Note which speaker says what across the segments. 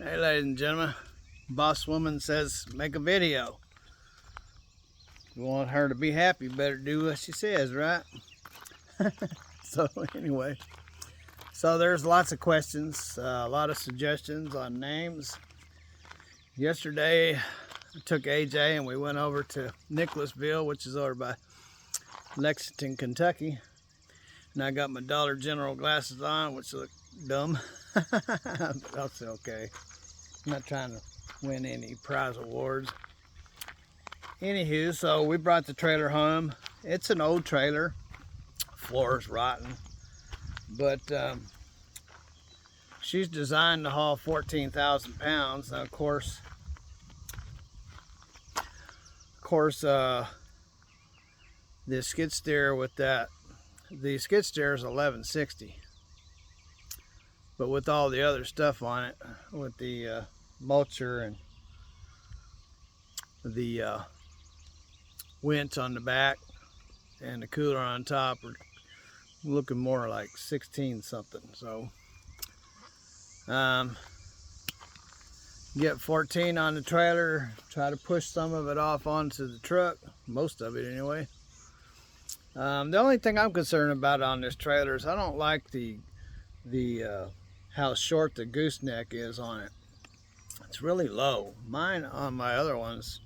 Speaker 1: Hey ladies and gentlemen, boss woman says make a video. If you want her to be happy, better do what she says, right? So anyway, there's lots of questions, a lot of suggestions on names. Yesterday I took AJ and we went over to Nicholasville, which is over by Lexington, Kentucky. And I got my Dollar General glasses on, which look dumb. That's okay. I'm not trying to win any prize awards. Anywho, so we brought the trailer home. It's an old trailer. Floor's rotten. But she's designed to haul 14,000 pounds. Now, of course, the skid steer with that, the skid steer is 1160. But with all the other stuff on it, with the mulcher and the winch on the back and the cooler on top, are looking more like 16 something. So get 14 on the trailer, try to push some of it off onto the truck, most of it anyway. The only thing I'm concerned about on this trailer is I don't like the how short the gooseneck is on it. It's really low. Mine on my other one's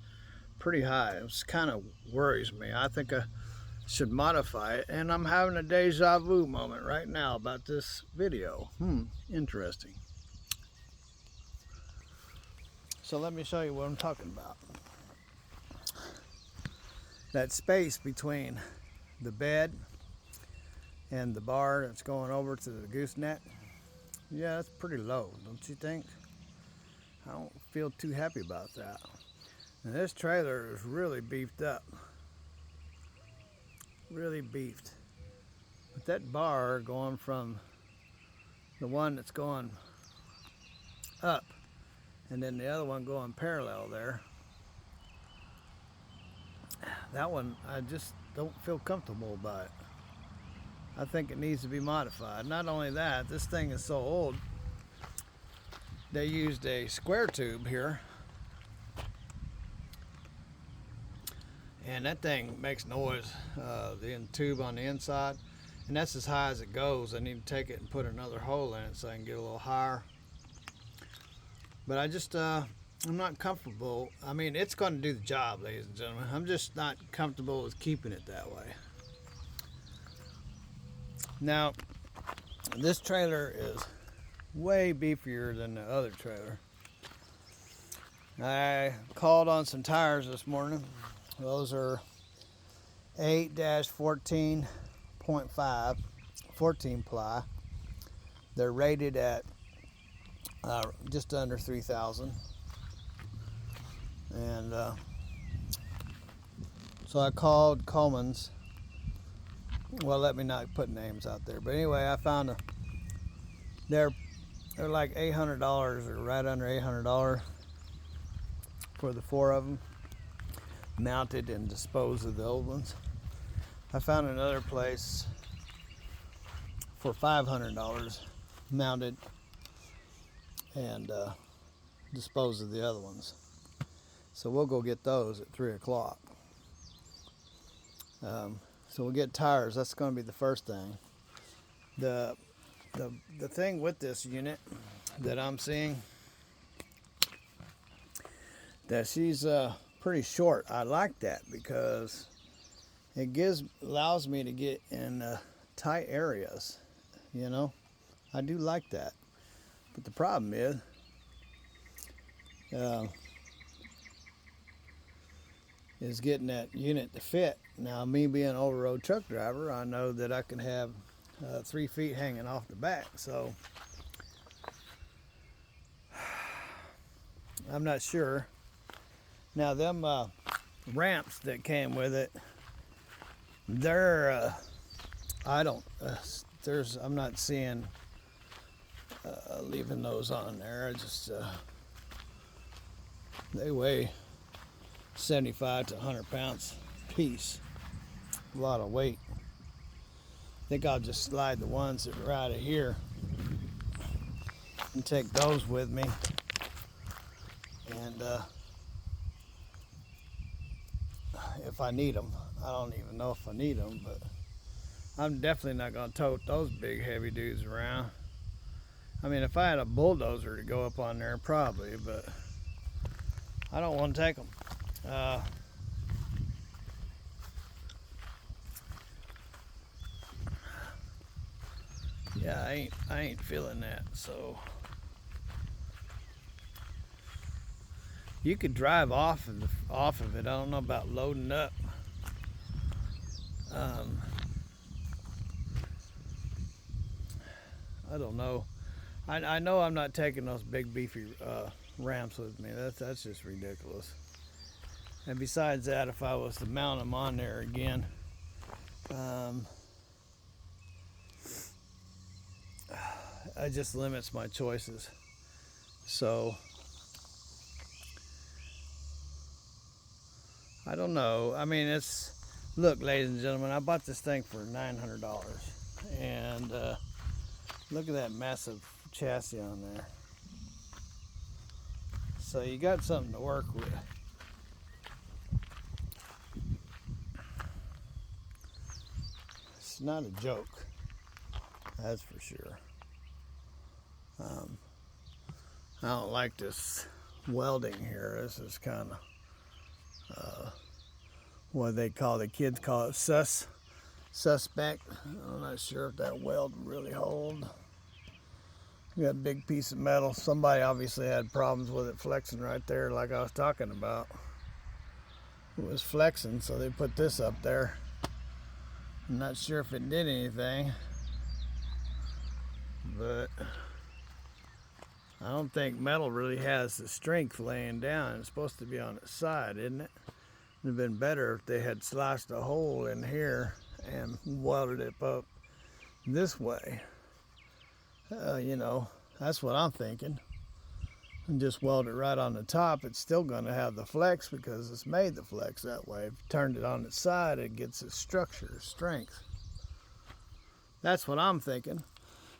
Speaker 1: pretty high. It kind of worries me. I think I should modify it, and I'm having a deja vu moment right now about this video. Interesting. So let me show you what I'm talking about. That space between the bed and the bar that's going over to the gooseneck, yeah, that's pretty low, don't you think? I don't feel too happy about that. And this trailer is really beefed up. Really beefed. But that bar going from the one that's going up and then the other one going parallel there, that one I just don't feel comfortable about it. I think it needs to be modified. Not only that, this thing is so old, they used a square tube here, and that thing makes noise, the tube on the inside, and that's as high as it goes. I need to take it and put another hole in it so I can get a little higher. But I just, I'm not comfortable. I mean, it's going to do the job, ladies and gentlemen. I'm just not comfortable with keeping it that way. Now, this trailer is way beefier than the other trailer. I called on some tires this morning. Those are 8-14.5, 14 ply. They're rated at just under 3,000. And so I called Coleman's. Well, let me not put names out there. But anyway, I found they're like $800 or right under $800 for the 4 of them, mounted and disposed of the old ones. I found another place for $500 mounted and disposed of the other ones. So we'll go get those at 3 o'clock. So we'll get tires. That's going to be the first thing. The thing with this unit that I'm seeing, that she's pretty short. I like that because it allows me to get in tight areas. You know, I do like that. But the problem is getting that unit to fit. Now, me being an over-road truck driver, I know that I can have 3 feet hanging off the back, so I'm not sure. Now, them ramps that came with it, they're I'm not seeing leaving those on there. I just they weigh 75 to 100 pounds a piece. A lot of weight. I think I'll just slide the ones that are out of here and take those with me And if I need them, I don't even know if I need them, but I'm definitely not going to tote those big heavy dudes around. I mean, if I had a bulldozer to go up on there, probably, but I don't want to take them. Yeah, I ain't feeling that. So you could drive off of it. I don't know about loading up. I don't know. I know I'm not taking those big beefy ramps with me. That's just ridiculous. And besides that, if I was to mount them on there again, it just limits my choices. So I don't know. I mean, look, ladies and gentlemen, I bought this thing for $900, and look at that massive chassis on there. So you got something to work with. It's not a joke, that's for sure. I don't like this welding here. This is kind of what the kids call it, suspect. I'm not sure if that weld really hold. You got a big piece of metal. Somebody obviously had problems with it flexing right there, like I was talking about. It was flexing, so they put this up there. I'm not sure if it did anything, but I don't think metal really has the strength laying down. It's supposed to be on its side, isn't it? It'd have been better if they had sliced a hole in here and welded it up this way. You know, that's what I'm thinking. And just weld it right on the top. It's still going to have the flex because it's made the flex that way. If you turned it on its side, it gets its structure, strength. That's what I'm thinking.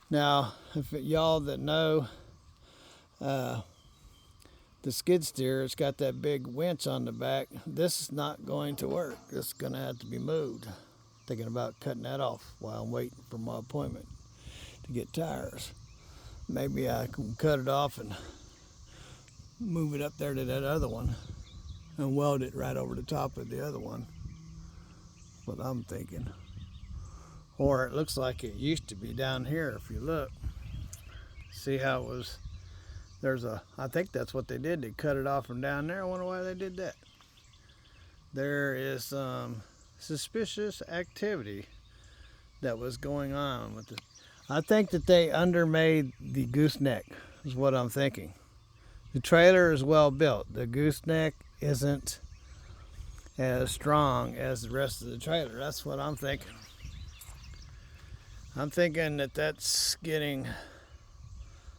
Speaker 1: Now, if y'all that know the skid steer, it's got that big winch on the back. This is not going to work. This is going to have to be moved. Thinking about cutting that off while I'm waiting for my appointment to get tires. Maybe I can cut it off and move it up there to that other one and weld it right over the top of the other one. That's what I'm thinking. Or it looks like it used to be down here if you look. See how it was? I think that's what they did. They cut it off from down there. I wonder why they did that. There is some suspicious activity that was going on with it. I think that they undermade the gooseneck is what I'm thinking. The trailer is well built. The gooseneck isn't as strong as the rest of the trailer. That's what I'm thinking. I'm thinking that that's getting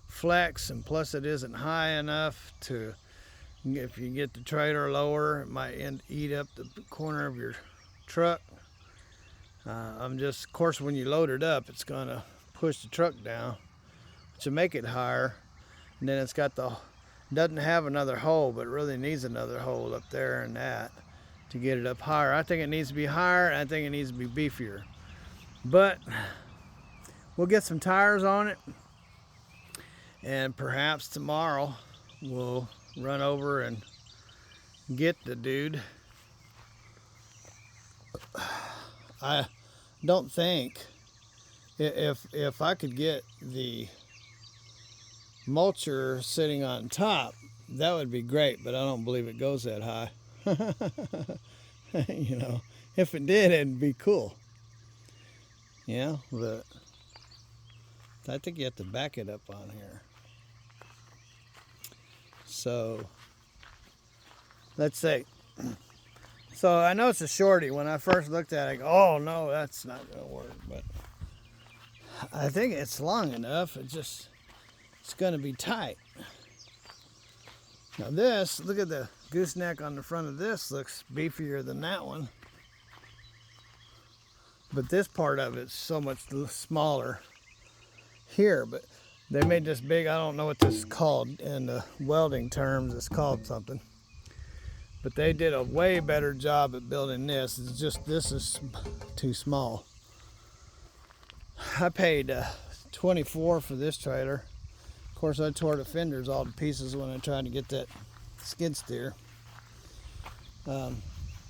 Speaker 1: flex, and plus it isn't high enough to, if you get the trailer lower, it might eat up the corner of your truck. Of course, when you load it up, it's gonna push the truck down, which will make it higher. And then it's doesn't have another hole, but it really needs another hole up there and that to get it up higher. I think it needs to be higher, and I think it needs to be beefier. But we'll get some tires on it, and perhaps tomorrow we'll run over and get the dude. I don't think, if I could get the mulcher sitting on top, that would be great, but I don't believe it goes that high. You know, if it did, it'd be cool. Yeah, but I think you have to back it up on here. So let's see. So I know it's a shorty. When I first looked at it, I go, oh no, that's not gonna work. But I think it's long enough. It's gonna be tight. Now this, look at the gooseneck on the front of this, looks beefier than that one. But this part of it's so much smaller here. But They made this big, I don't know what this is called in the welding terms, it's called something. But they did a way better job at building this. It's just, this is too small. I paid $24 for this trailer. Of course, I tore the fenders all to pieces when I tried to get that skid steer.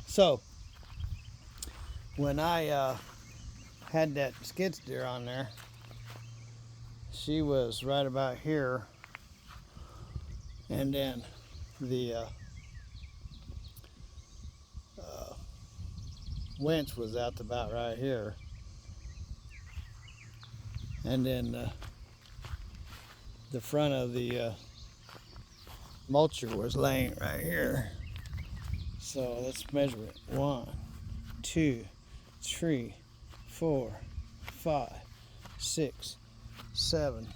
Speaker 1: So, when I had that skid steer on there, she was right about here, and then the winch was out about right here, and then the front of the mulcher was laying right here. So let's measure it. 1, 2, 3, 4, 5, 6, 7,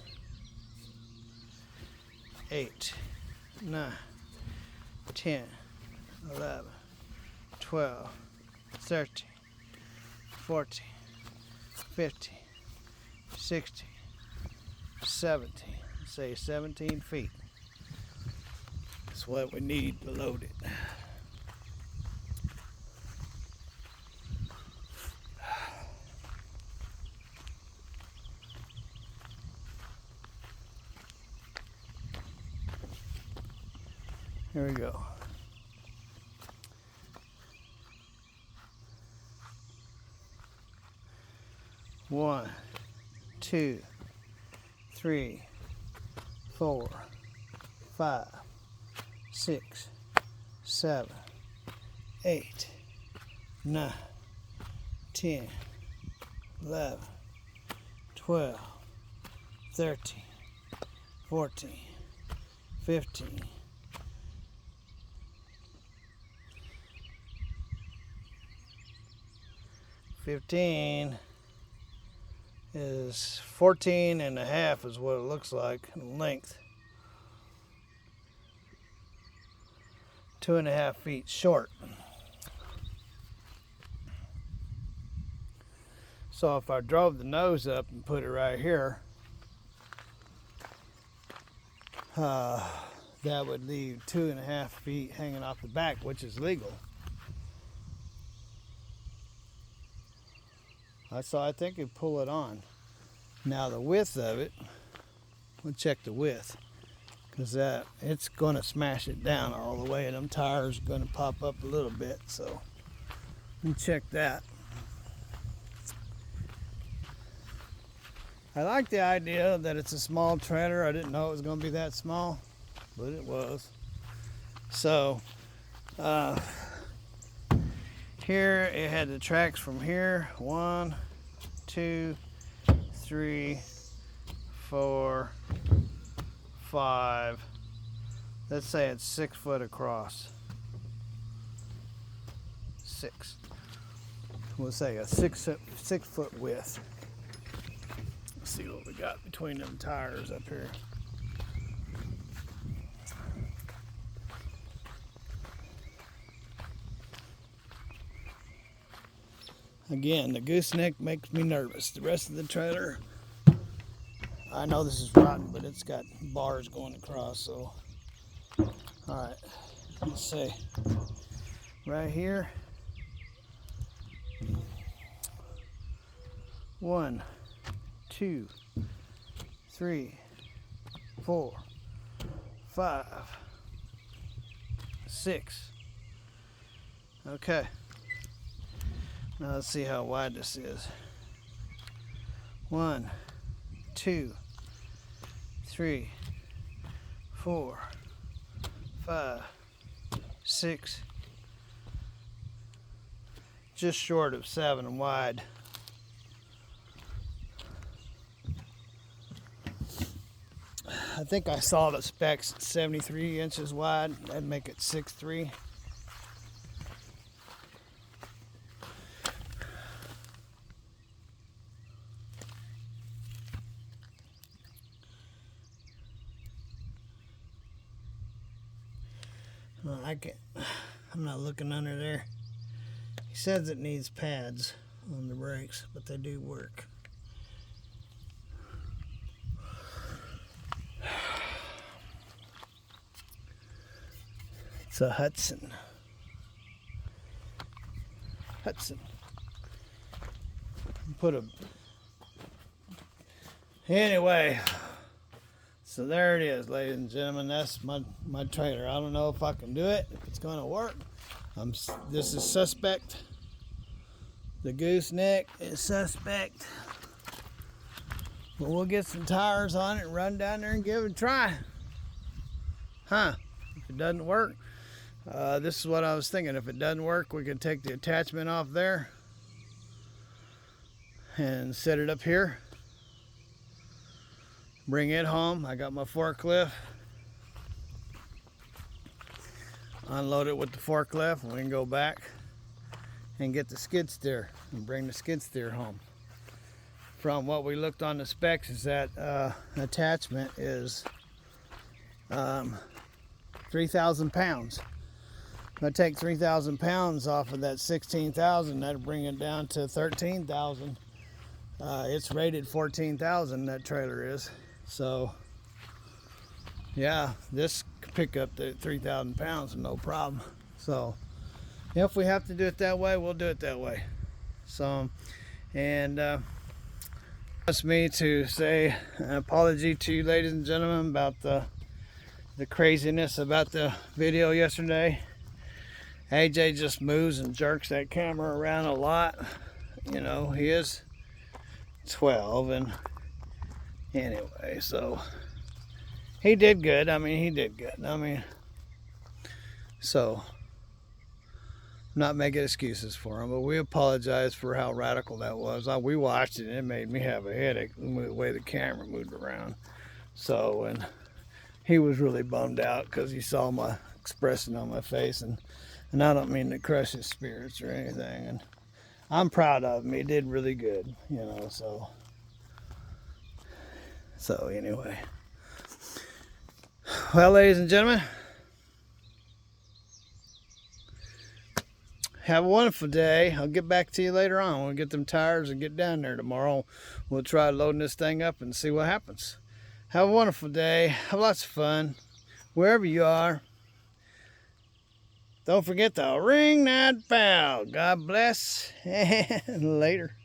Speaker 1: 8, 9, 10, 11, 12, 13, 14, 15, 16, 17. Say 17 feet. That's what we need to load it. Here we go. One, 2, 3, 4, 5, 6, 7, 8, 9, 10, 11, 12, 13, 14, 15, 15 is 14 and a half is what it looks like in length. 2.5 feet short. So if I drove the nose up and put it right here, that would leave 2.5 feet hanging off the back, which is legal. So I think it'd pull it on. Now the width of it, we'll check the width, because it's going to smash it down all the way, and them tires are going to pop up a little bit. So let me check that. I like the idea that it's a small trailer. I didn't know it was going to be that small, but it was. So here it had the tracks from here. 1, 2, 3, 4, 5. Let's say it's 6 foot across. 6. We'll say a 6 foot width. Let's see what we got between them tires up here. Again, the gooseneck makes me nervous. The rest of the trailer, I know this is rotten, but it's got bars going across, so. Alright, let's see. Right here. 1, 2, 3, 4, 5, 6. Okay. Now let's see how wide this is. 1, 2, 3, 4, 5, 6. Just short of 7 wide. I think I saw the specs at 73 inches wide. That'd make it 6'3". Well, I'm not looking under there. He says it needs pads on the brakes, but they do work. It's a Hudson. Put a... Anyway, so there it is, ladies and gentlemen. That's my trailer. I don't know if I can do it, if it's going to work. This is suspect. The gooseneck is suspect. But we'll get some tires on it and run down there and give it a try. If it doesn't work, this is what I was thinking. If it doesn't work, we could take the attachment off there and set it up here. Bring it home. I got my forklift. Unload it with the forklift, and we can go back and get the skid steer and bring the skid steer home. From what we looked on the specs, is that attachment is 3,000 pounds. If I take 3,000 pounds off of that 16,000, that'll bring it down to 13,000. It's rated 14,000, that trailer is. So yeah, this could pick up the 3,000 pounds no problem. So if we have to do it that way, we'll do it that way. So, and it's me to say an apology to you, ladies and gentlemen, about the craziness about the video yesterday. AJ just moves and jerks that camera around a lot. You know, he is 12, and anyway, so he did good. He did good. So I'm not making excuses for him, but we apologize for how radical that was. We watched it and it made me have a headache the way the camera moved around. So, and he was really bummed out because he saw my expression on my face, and I don't mean to crush his spirits or anything. And I'm proud of him. He did really good, you know, so anyway. Well, ladies and gentlemen, have a wonderful day. I'll get back to you later on. We'll get them tires and get down there tomorrow. We'll try loading this thing up and see what happens. Have a wonderful day. Have lots of fun wherever you are. Don't forget to ring that bell. God bless, and later.